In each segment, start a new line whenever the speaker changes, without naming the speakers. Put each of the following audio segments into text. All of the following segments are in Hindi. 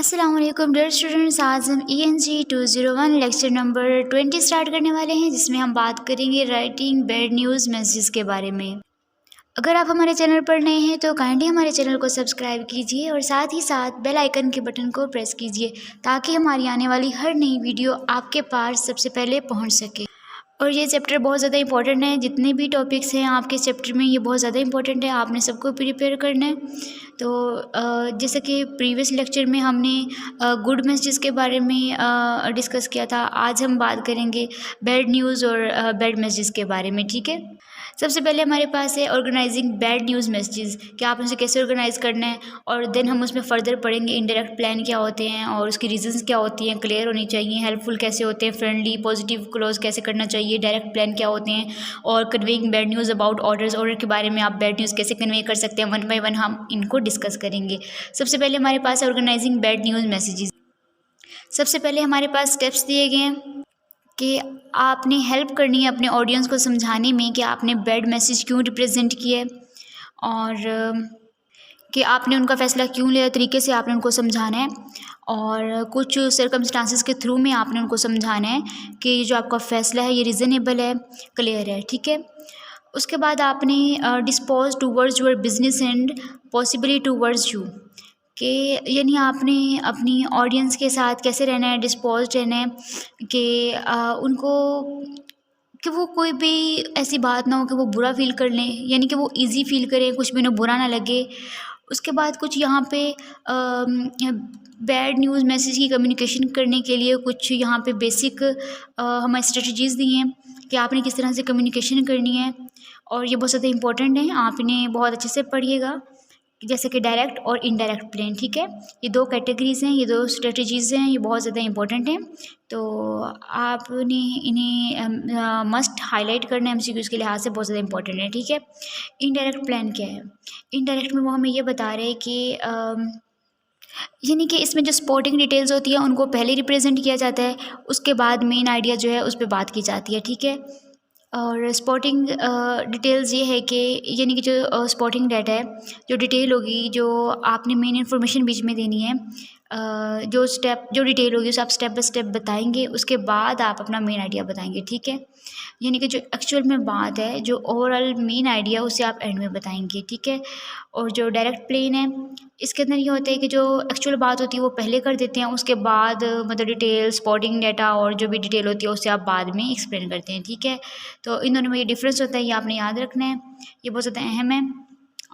अस्सलाम वालेकुम डियर स्टूडेंट्स। आज हम ENG 201 लेक्चर नंबर 20 स्टार्ट करने वाले हैं, जिसमें हम बात करेंगे राइटिंग बैड न्यूज़ मैसेज के बारे में। अगर आप हमारे चैनल पर नए हैं तो काइंडली हमारे चैनल को सब्सक्राइब कीजिए और साथ ही साथ बेल आइकन के बटन को प्रेस कीजिए ताकि हमारी आने वाली हर नई वीडियो आपके पास सबसे पहले पहुंच सके। और ये चैप्टर बहुत ज़्यादा इंपॉर्टेंट है। जितने भी टॉपिक्स हैं आपके चैप्टर में, ये बहुत ज़्यादा इंपॉर्टेंट है, आपने सबको प्रिपेयर करना है। तो जैसे कि प्रीवियस लेक्चर में हमने गुड मैसेजेस के बारे में डिस्कस किया था, आज हम बात करेंगे बैड न्यूज़ और बैड मैसेजेस के बारे में। ठीक है, सबसे पहले हमारे पास है ऑर्गेनाइजिंग बैड न्यूज़ मैसेजेस, कि आपने उसे कैसे ऑर्गेनाइज करना है। और देन हम उसमें फर्दर पढ़ेंगे इनडायरेक्ट प्लान क्या होते हैं और उसकी रीजंस क्या होती हैं, क्लियर होनी चाहिए, हेल्पफुल कैसे होते हैं, फ्रेंडली पॉजिटिव क्लोज कैसे करना चाहिए, डायरेक्ट प्लान क्या होते हैं, और conveying bad news about order के बारे में आप बैड न्यूज़ कैसे कन्वे कर सकते हैं। वन बाय वन हम इनको डिस्कस करेंगे। सबसे पहले हमारे पास है ऑर्गेनाइजिंग बैड न्यूज़ मैसेजेस। सबसे पहले हमारे पास स्टेप्स दिए गए हैं कि आपने हेल्प करनी है अपने ऑडियंस को समझाने में कि आपने बैड मैसेज क्यों रिप्रेजेंट किया है, और कि आपने उनका फ़ैसला क्यों लिया, तरीके से आपने उनको समझाना है। और कुछ सर्कमस्टांसिस के थ्रू में आपने उनको समझाना है कि ये जो आपका फ़ैसला है ये रीज़नेबल है, क्लियर है। ठीक है, उसके बाद आपने dispose towards your business and possibly towards you, कि यानी आपने अपनी ऑडियंस के साथ कैसे रहना है, डिस्पोज रहना है कि उनको, कि वो कोई भी ऐसी बात ना हो कि वो बुरा फील कर लें, यानी कि वो इजी फील करें, कुछ भी उन्हें बुरा ना लगे। उसके बाद कुछ यहाँ पे बैड न्यूज़ मैसेज की कम्युनिकेशन करने के लिए कुछ यहाँ पे बेसिक हमारी स्ट्रेटजीज़ दी हैं कि आपने किस तरह से कम्युनिकेशन करनी है, और ये बहुत ज़्यादा इंपॉर्टेंट है, आप इन्हें बहुत अच्छे से पढ़िएगा। जैसे कि डायरेक्ट और इनडायरेक्ट प्लेन। ठीक है, ये दो कैटेगरीज़ हैं, ये दो स्ट्रेटजीज़ हैं, ये बहुत ज़्यादा इंपॉर्टेंट हैं। तो आपने इन्हें मस्ट हाईलाइट करना है, MCQs के लिहाज से बहुत ज़्यादा इंपॉर्टेंट है। ठीक है, इनडायरेक्ट प्लान क्या है? इनडायरेक्ट में वो हमें ये बता रहे हैं कि यानी कि इसमें जो स्पोर्टिंग डिटेल्स होती है उनको पहले रिप्रेजेंट किया जाता है, उसके बाद मेन आइडिया जो है उस पर बात की जाती है। ठीक है, और स्पॉटिंग डिटेल्स ये है कि यानी कि जो स्पॉटिंग डाटा है, जो डिटेल होगी, जो आपने मेन इन्फॉर्मेशन बीच में देनी है, जो डिटेल होगी उसे आप स्टेप बाय स्टेप बताएंगे, उसके बाद आप अपना मेन आइडिया बताएंगे। ठीक है, यानी कि जो एक्चुअल में बात है, जो ओवरऑल मेन आइडिया, उसे आप एंड में बताएंगे। ठीक है, और जो डायरेक्ट प्लेन है, इसके अंदर ये होता है कि जो एक्चुअल बात होती है वो पहले कर देते हैं, उसके बाद मतलब डिटेल, स्पॉटिंग डाटा और जो भी डिटेल होती है उसे आप बाद में एक्सप्लेन करते हैं। ठीक है, तो इन दोनों में ये डिफरेंस होता है, ये आपने याद रखना है, ये बहुत ज़्यादा अहम है।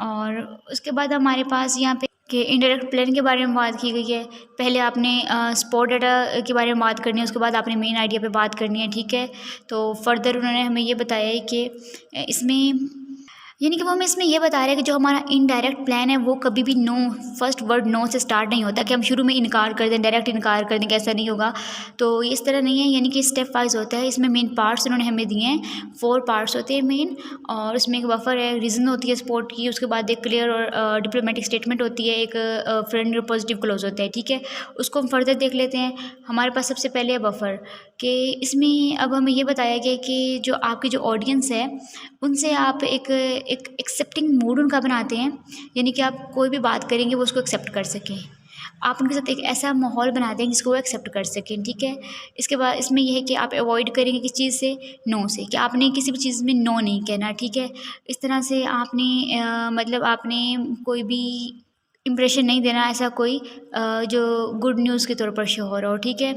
और उसके बाद हमारे पास यहाँ पे कि इनडायरेक्ट प्लान के बारे में बात की गई है। पहले आपने स्पॉट डाटा के बारे में बात करनी है, उसके बाद आपने मेन आइडिया पे बात करनी है। ठीक है, तो फर्दर उन्होंने हमें ये बताया है कि इसमें यानी कि वो हमें इसमें ये बता रहे हैं कि जो हमारा इनडायरेक्ट प्लान है वो कभी भी नो, फर्स्ट वर्ड नो से स्टार्ट नहीं होता, कि हम शुरू में इनकार कर दें, डायरेक्ट इनकार कर दें, कि ऐसा नहीं होगा। तो ये इस तरह नहीं है, यानी कि स्टेप वाइज होता है। इसमें मेन पार्ट्स उन्होंने हमें दिए हैं, 4 पार्ट्स होते हैं मेन, और उसमें एक बफर है, रीज़न होती है सपोर्ट की, उसके बाद एक क्लियर और डिप्लोमेटिक स्टेटमेंट होती है, एक फ्रेंड और पॉजिटिव क्लोज होता है। ठीक है, उसको हम फर्दर देख लेते हैं। हमारे पास सबसे पहले है बफर, कि इसमें अब हमें ये बताया गया कि जो आपकी जो ऑडियंस है उनसे आप एक एक्सेप्टिंग मूड उनका बनाते हैं, यानी कि आप कोई भी बात करेंगे वो उसको एक्सेप्ट कर सकें। आप उनके साथ एक ऐसा माहौल बनाते हैं जिसको वो एक्सेप्ट कर सकें। ठीक है, इसके बाद इसमें यह है कि आप अवॉइड करेंगे किस चीज़ से, नो से, कि आपने किसी भी चीज़ में नो नहीं कहना। ठीक है, इस तरह से आपने मतलब आपने कोई भी इम्प्रेशन नहीं देना ऐसा कोई जो गुड न्यूज़ के तौर पर शो हो रहा हो। ठीक है,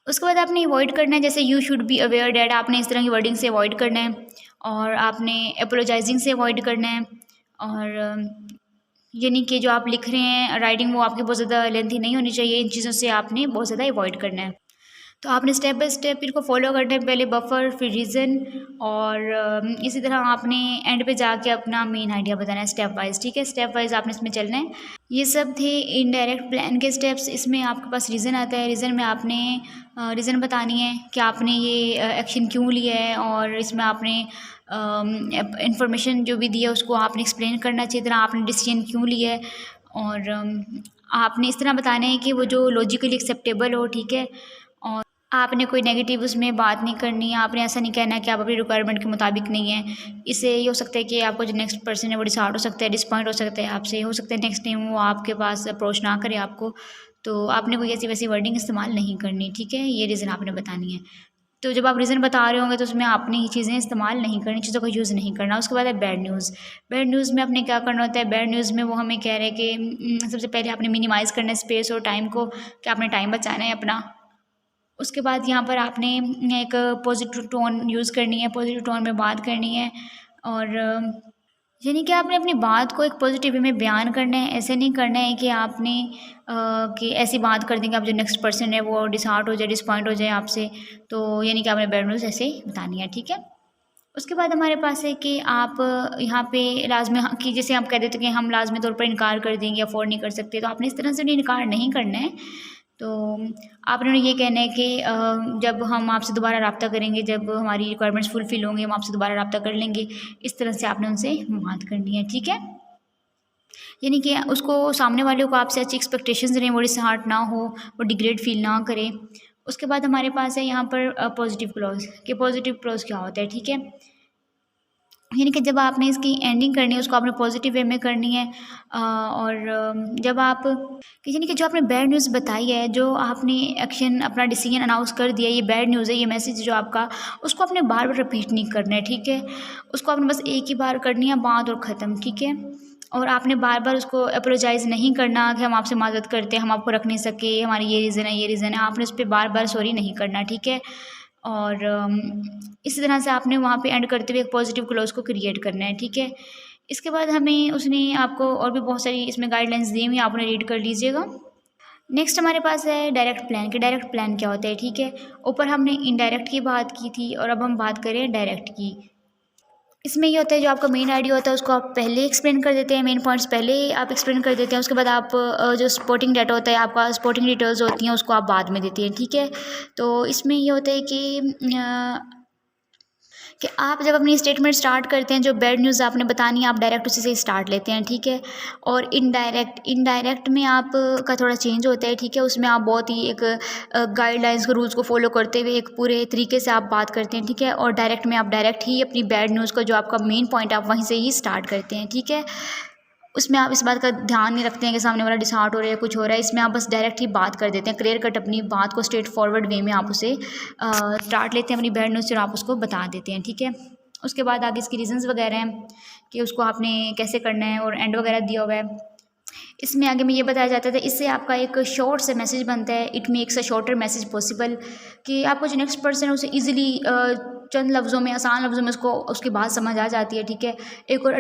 उसके बाद आपने अवॉइड करना है, जैसे you should be aware that, आपने इस तरह की वर्डिंग से अवॉइड करना है, और आपने अपोलोजाइजिंग से अवॉइड करना है, और यानी कि जो आप लिख रहे हैं राइटिंग वो आपकी बहुत ज़्यादा लेंथी नहीं होनी चाहिए, इन चीज़ों से आपने बहुत ज़्यादा अवॉइड करना है। तो आपने स्टेप बाय स्टेप इनको फॉलो करना है, पहले बफर, फिर रीज़न, और इसी तरह आपने एंड पे जाके अपना मेन आइडिया बताना है स्टेप वाइज। ठीक है, स्टेप वाइज आपने इसमें चलना है। ये सब थे इनडायरेक्ट प्लान के स्टेप्स। इसमें आपके पास रीज़न आता है, रीज़न में आपने रीज़न बतानी है कि आपने ये एक्शन क्यों लिया है, और इसमें आपने इंफॉर्मेशन जो भी दिया उसको आपने एक्सप्लेन करना चाहिए, तरह आपने डिसीजन क्यों लिया है, और आपने इस तरह बताना है कि वो जो लॉजिकली एक्सेप्टेबल हो। ठीक है, और आपने कोई नेगेटिव उसमें बात नहीं करनी है, आपने ऐसा नहीं कहना कि आप अपनी रिक्वायरमेंट के मुताबिक नहीं हैं। इससे ये हो सकता है कि आपको जो नेक्स्ट पर्सन है वो डिसहार्ट हो सकता है, डिसपॉइंट हो सकता है आपसे, हो सकता है नेक्स्ट टाइम वो आपके पास अप्रोच ना करे आपको। तो आपने कोई ऐसी वैसी वर्डिंग इस्तेमाल नहीं करनी, ठीक है, ये रीज़न आपने बतानी है। तो जब आप रीज़न बता रहे होंगे तो उसमें आपने ये चीज़ें इस्तेमाल नहीं करनी, चीज़ों का यूज़ नहीं करना। उसके बाद है बैड न्यूज़। बैड न्यूज़ में आपने क्या करना होता है, बैड न्यूज़ में वो हमें कह रहे हैं कि सबसे पहले आपने मिनिमाइज़ करना है स्पेस और टाइम को, कि आपने टाइम बचाना है अपना। उसके बाद यहाँ पर आपने एक पॉजिटिव टोन यूज़ करनी है, पॉजिटिव टोन में बात करनी है। और यानी कि आपने अपनी बात को एक पॉजिटिव वे में बयान करना है। ऐसे नहीं करना है कि आपने कि ऐसी बात कर दें कि आप जो नेक्स्ट पर्सन है वो डिसहार्ट हो जाए, डिसपॉइंट हो जाए आपसे। तो यानी कि आपने बैड न्यूज़ ऐसे ही बतानी है, ठीक है। उसके बाद हमारे पास है कि आप यहाँ पे लाज़मी हाँ कि जैसे आप कह देते कि हम लाज़मी तौर पर इनकार कर देंगे, अफोर्ड नहीं कर सकते, तो आपने इस तरह से उन्हें इनकार नहीं करना है। तो आपने उन्हें ये कहना है कि जब हम आपसे दोबारा रब्ता करेंगे, जब हमारी रिक्वायरमेंट्स फुलफ़िल होंगी, हम आपसे दोबारा रब्ता कर लेंगे। इस तरह से आपने उनसे बात करनी है, ठीक है। यानी कि उसको सामने वाले को आपसे अच्छी एक्सपेक्टेशंस रहें, वो डिसहार्ट ना हो, वो डिग्रेड फ़ील ना करे। उसके बाद हमारे पास है यहाँ पर पॉजिटिव क्लॉज़, कि पॉजिटिव क्लॉज़ क्या होता है, ठीक है। यानी कि जब आपने इसकी एंडिंग करनी है उसको आपने पॉजिटिव वे में करनी है। और जब आप कि यानी कि जो आपने बैड न्यूज़ बताई है, जो आपने एक्शन अपना डिसीजन अनाउंस कर दिया, ये बैड न्यूज़ है, ये मैसेज जो आपका, उसको आपने बार बार रिपीट नहीं करना है, ठीक है। उसको आपने बस एक ही बार करनी है, बात और ख़त्म, ठीक है। और आपने बार बार उसको अपोलोजाइज़ नहीं करना कि हम आपसे माज़रत करते हैं, हम आपको रख नहीं सके, हमारी ये रीज़न है, ये रीज़न है। आपने उस पर बार बार सॉरी नहीं करना, ठीक है। और इसी तरह से आपने वहाँ पे एंड करते हुए एक पॉजिटिव क्लोज को क्रिएट करना है, ठीक है। इसके बाद हमें उसने आपको और भी बहुत सारी इसमें गाइडलाइंस दी हुई हैं, आप उन्हें रीड कर लीजिएगा। नेक्स्ट हमारे पास है डायरेक्ट प्लान, कि डायरेक्ट प्लान क्या होता है, ठीक है। ऊपर हमने इनडायरेक्ट की बात की थी और अब हम बात करें डायरेक्ट की। इसमें ये होता है जो आपका मेन आइडिया होता है उसको आप पहले एक्सप्लेन कर देते हैं, मेन पॉइंट्स पहले आप एक्सप्लेन कर देते हैं। उसके बाद आप जो सपोर्टिंग डाटा होता है आपका, सपोर्टिंग डिटेल्स होती हैं, उसको आप बाद में देते हैं, ठीक है। तो इसमें ये होता है कि आप जब अपनी स्टेटमेंट स्टार्ट करते हैं, जो बैड न्यूज़ आपने बतानी है आप डायरेक्ट उसी से स्टार्ट लेते हैं, ठीक है। और इनडायरेक्ट में आप का थोड़ा चेंज होता है, ठीक है। उसमें आप बहुत ही एक गाइडलाइंस को, रूल्स को फॉलो करते हुए एक पूरे तरीके से आप बात करते हैं, ठीक है। और डायरेक्ट में आप डायरेक्ट ही अपनी बैड न्यूज़ को, जो आपका मेन पॉइंट आप वहीं से ही स्टार्ट करते हैं, ठीक है। उसमें आप इस बात का ध्यान नहीं रखते हैं कि सामने वाला डिसहार्ट हो रहा है, कुछ हो रहा है। इसमें आप बस डायरेक्ट ही बात कर देते हैं, क्लियर कट अपनी बात को स्ट्रेट फॉरवर्ड वे में आप उसे स्टार्ट लेते हैं अपनी बैड न्यूज़ से और आप उसको बता देते हैं, ठीक है। उसके बाद आगे इसकी रीजंस वगैरह हैं कि उसको आपने कैसे करना है और एंड वगैरह दिया हुआ है। इसमें आगे में ये बताया जाता था, इससे आपका एक शॉर्ट से मैसेज बनता है, it makes a shorter message possible, कि आपको जो नेक्स्ट पर्सन है उसे ईजिली चंद लफ्ज़ों में, आसान लफ्ज़ों में उसको उसकी बात समझ आ जाती है, ठीक है। एक और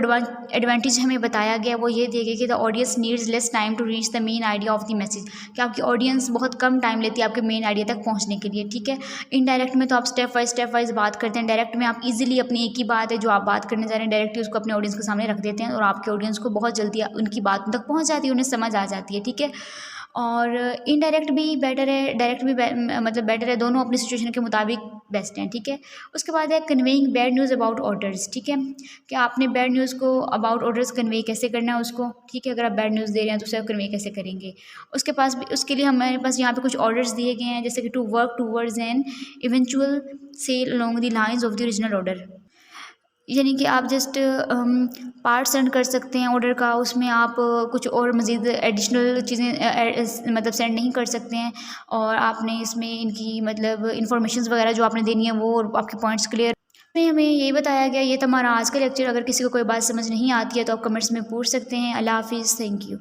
एडवांटेज हमें बताया गया वो ये दिया गया कि the audience needs less time to reach the main idea of the message, कि आपकी ऑडियंस बहुत कम टाइम लेती है आपके मेन आइडिया तक पहुंचने के लिए, ठीक है। इनडायरेक्ट में तो आप स्टेप वाइज बात करते हैं, डायरेक्ट में आप इजीली अपनी एक ही बात है जो आप बात करने जा रहे हैं डायरेक्टली उसको अपने ऑडियंस के सामने रख देते हैं और आपके ऑडियंस को बहुत जल्दी उनकी बात उन तक पहुँच जाती है, उन्हें समझ आ जाती है, ठीक है। और इनडायरेक्ट भी बेटर है, डायरेक्ट भी मतलब बेटर है, दोनों अपनी सिचुएशन के मुताबिक बेस्ट हैं, ठीक है। उसके बाद है conveying bad news about orders, ठीक है, कि आपने बैड न्यूज़ को अबाउट ऑर्डर्स कन्वे कैसे करना है उसको, ठीक है। अगर आप बैड न्यूज़ दे रहे हैं तो उसे कन्वे कैसे करेंगे, उसके पास भी उसके लिए हमारे पास यहाँ पे कुछ ऑर्डर्स दिए गए हैं, जैसे कि to work towards an eventual sale along the lines of the original order, यानी कि आप जस्ट पार्ट सेंड कर सकते हैं ऑर्डर का, उसमें आप कुछ और मज़ीद एडिशनल चीज़ें मतलब सेंड नहीं कर सकते हैं। और आपने इसमें इनकी मतलब इन्फॉर्मेशंस वगैरह जो आपने देनी है वो, और आपके पॉइंट्स क्लियर में हमें यही बताया गया। ये तो हमारा आज का लेक्चर, अगर किसी को कोई बात समझ नहीं आती है तो आप कमेंट्स में पूछ सकते हैं। अल्लाह हाफिज़, थैंक यू।